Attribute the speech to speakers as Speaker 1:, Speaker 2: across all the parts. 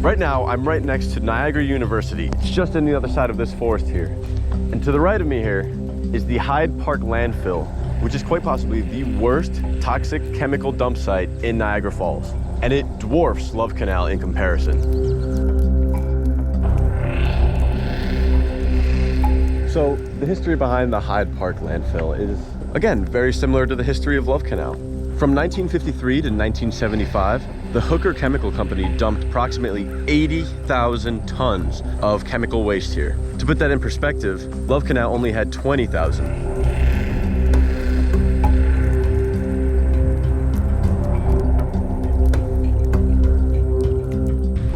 Speaker 1: Right now, I'm right next to Niagara University. It's just on the other side of this forest here. And to the right of me here is the Hyde Park Landfill, which is quite possibly the worst toxic chemical dump site in Niagara Falls. And it dwarfs Love Canal in comparison. So the history behind the Hyde Park landfill is, again, very similar to the history of Love Canal. From 1953 to 1975, the Hooker Chemical Company dumped approximately 80,000 tons of chemical waste here. To put that in perspective, Love Canal only had 20,000.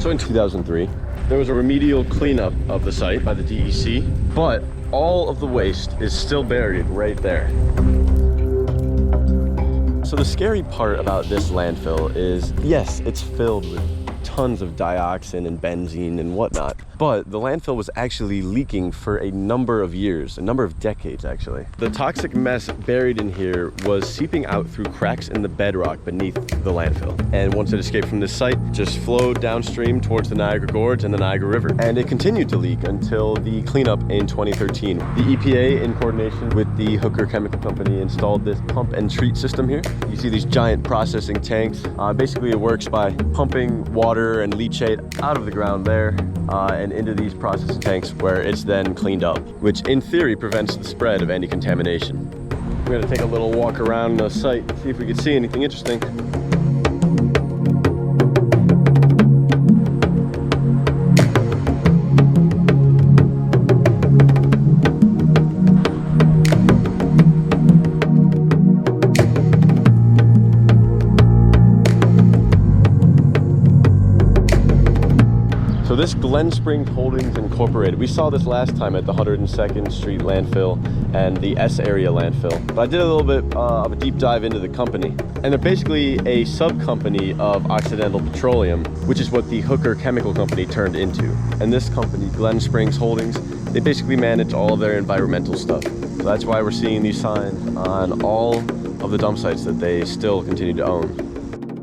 Speaker 1: So in 2003, there was a remedial cleanup of the site by the DEC, but all of the waste is still buried right there. So the scary part about this landfill is, yes, it's filled with tons of dioxin and benzene and whatnot, but the landfill was actually leaking for a number of years, a number of decades actually. The toxic mess buried in here was seeping out through cracks in the bedrock beneath the landfill. And once it escaped from this site, just flowed downstream towards the Niagara Gorge and the Niagara River. And it continued to leak until the cleanup in 2013. The EPA, in coordination with the Hooker Chemical Company, installed this pump and treat system here. You see these giant processing tanks. Basically it works by pumping water and leachate out of the ground there and into these processing tanks where it's then cleaned up, which in theory prevents the spread of any contamination. We're gonna take a little walk around the site, see if we can see anything interesting. So this Glen Springs Holdings Incorporated, we saw this last time at the 102nd Street landfill and the S area landfill. But I did a little bit of a deep dive into the company. And they're basically a sub-company of Occidental Petroleum, which is what the Hooker Chemical Company turned into. And this company, Glen Springs Holdings, they basically manage all of their environmental stuff. So that's why we're seeing these signs on all of the dump sites that they still continue to own.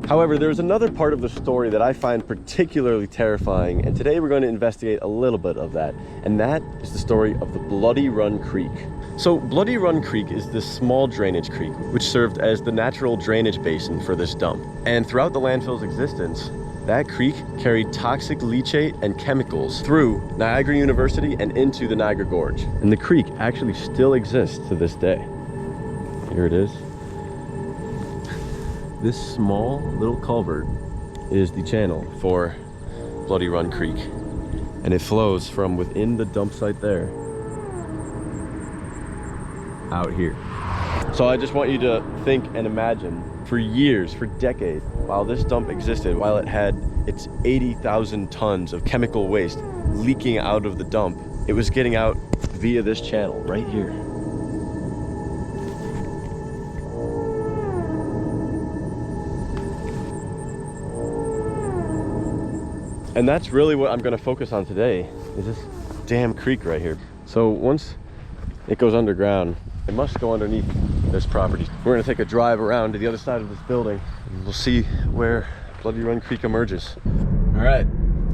Speaker 1: However, there's another part of the story that I find particularly terrifying, and today we're going to investigate a little bit of that, and that is the story of the Bloody Run Creek. So Bloody Run Creek is this small drainage creek which served as the natural drainage basin for this dump. And throughout the landfill's existence, that creek carried toxic leachate and chemicals through Niagara University and into the Niagara Gorge. And the creek actually still exists to this day. Here it is. This small little culvert is the channel for Bloody Run Creek, and it flows from within the dump site there out here. So I just want you to think and imagine, for years, for decades, while this dump existed, while it had its 80,000 tons of chemical waste leaking out of the dump, it was getting out via this channel right here. And that's really what I'm going to focus on today, is this damn creek right here. So once it goes underground, it must go underneath this property. We're going to take a drive around to the other side of this building, and we'll see where Bloody Run Creek emerges. All right,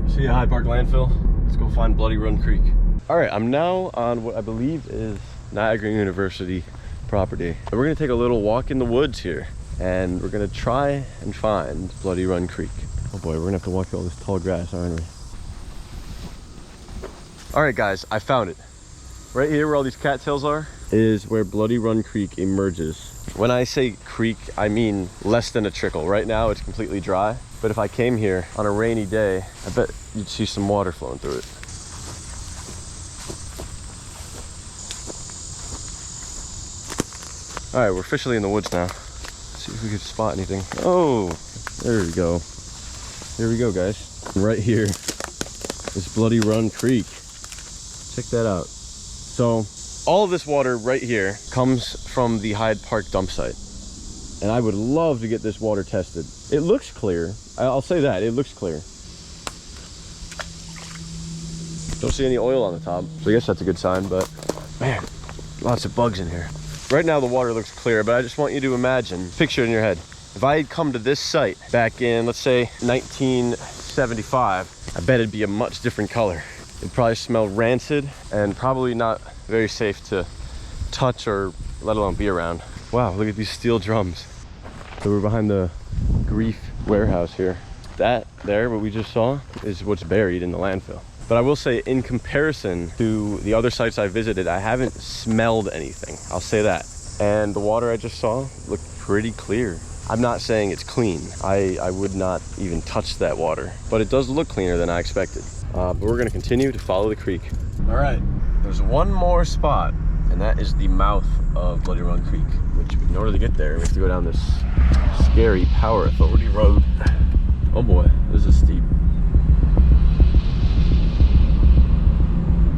Speaker 1: see a Hyde Park landfill? Let's go find Bloody Run Creek. All right, I'm now on what I believe is Niagara University property. And we're going to take a little walk in the woods here, and we're going to try and find Bloody Run Creek. Oh boy, we're gonna have to walk through all this tall grass, aren't we? All right, guys, I found it. Right here where all these cattails are is where Bloody Run Creek emerges. When I say creek, I mean less than a trickle. Right now, it's completely dry. But if I came here on a rainy day, I bet you'd see some water flowing through it. All right, we're officially in the woods now. Let's see if we can spot anything. Oh, there we go. Here we go, guys. Right here is Bloody Run Creek. Check that out. So all of this water right here comes from the Hyde Park dump site. And I would love to get this water tested. It looks clear. I'll say that, it looks clear. Don't see any oil on the top, so I guess that's a good sign, but man, lots of bugs in here. Right now the water looks clear, but I just want you to imagine, picture it in your head. If I had come to this site back in, let's say, 1975, I bet it'd be a much different color. It'd probably smell rancid and probably not very safe to touch or let alone be around. Wow, look at these steel drums. So we're behind the Grief warehouse here. That there, what we just saw, is what's buried in the landfill. But I will say, in comparison to the other sites I visited, I haven't smelled anything. I'll say that. And the water I just saw looked pretty clear. I'm not saying it's clean. I would not even touch that water, but it does look cleaner than I expected. But we're gonna continue to follow the creek. All right, there's one more spot, and that is the mouth of Bloody Run Creek, which in order to get there, we have to go down this scary Power Authority road. Oh boy, this is steep.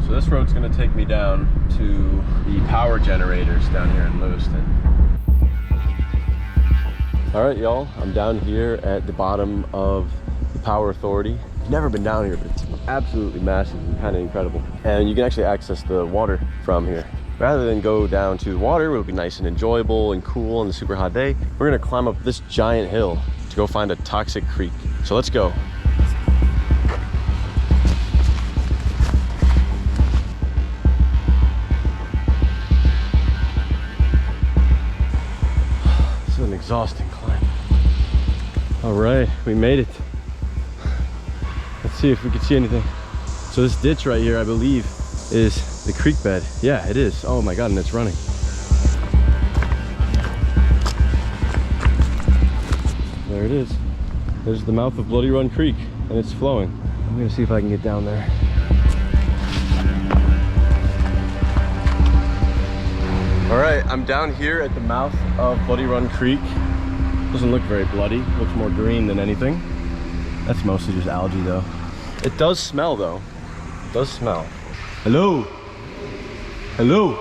Speaker 1: So this road's gonna take me down to the power generators down here in Lewiston. All right, y'all, I'm down here at the bottom of the Power Authority. I've never been down here, but it's absolutely massive and kind of incredible. And you can actually access the water from here. Rather than go down to the water, it will be nice and enjoyable and cool on the super hot day, we're gonna climb up this giant hill to go find a toxic creek. So let's go. This is an exhausting climb. All right, we made it. Let's see if we can see anything. So this ditch right here, I believe, is the creek bed. Yeah, it is. Oh my God, and it's running. There it is. There's the mouth of Bloody Run Creek, and it's flowing. I'm gonna see if I can get down there. All right, I'm down here at the mouth of Bloody Run Creek. Doesn't look very bloody. Looks more green than anything. That's mostly just algae though. It does smell though. It does smell. Hello. Hello.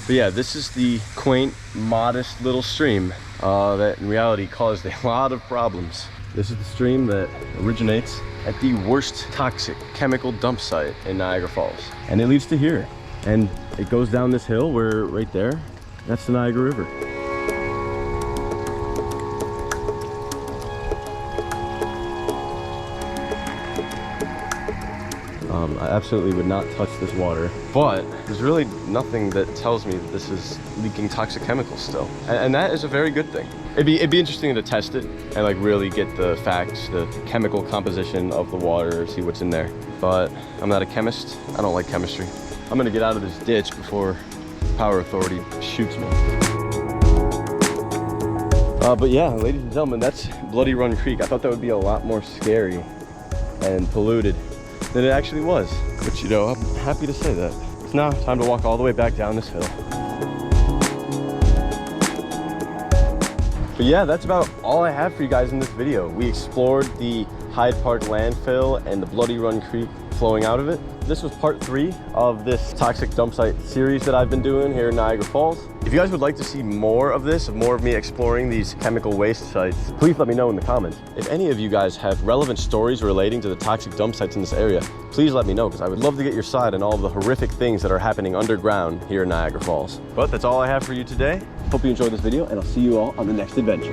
Speaker 1: But yeah, this is the quaint, modest little stream that in reality caused a lot of problems. This is the stream that originates at the worst toxic chemical dump site in Niagara Falls. And it leads to here. And it goes down this hill where right there, that's the Niagara River. I absolutely would not touch this water, but there's really nothing that tells me that this is leaking toxic chemicals still. And that is a very good thing. It'd be interesting to test it and like really get the facts, the chemical composition of the water, see what's in there. But I'm not a chemist. I don't like chemistry. I'm gonna get out of this ditch before Power Authority shoots me. But yeah, ladies and gentlemen, that's Bloody Run Creek. I thought that would be a lot more scary and polluted than it actually was. But you know, I'm happy to say that. It's now time to walk all the way back down this hill. But yeah, that's about all I have for you guys in this video. We explored the Hyde Park landfill and the Bloody Run Creek flowing out of it. This was part 3 of this toxic dump site series that I've been doing here in Niagara Falls. If you guys would like to see more of this, more of me exploring these chemical waste sites, please let me know in the comments. If any of you guys have relevant stories relating to the toxic dump sites in this area, please let me know, because I would love to get your side on all of the horrific things that are happening underground here in Niagara Falls. But that's all I have for you today. Hope you enjoyed this video, and I'll see you all on the next adventure.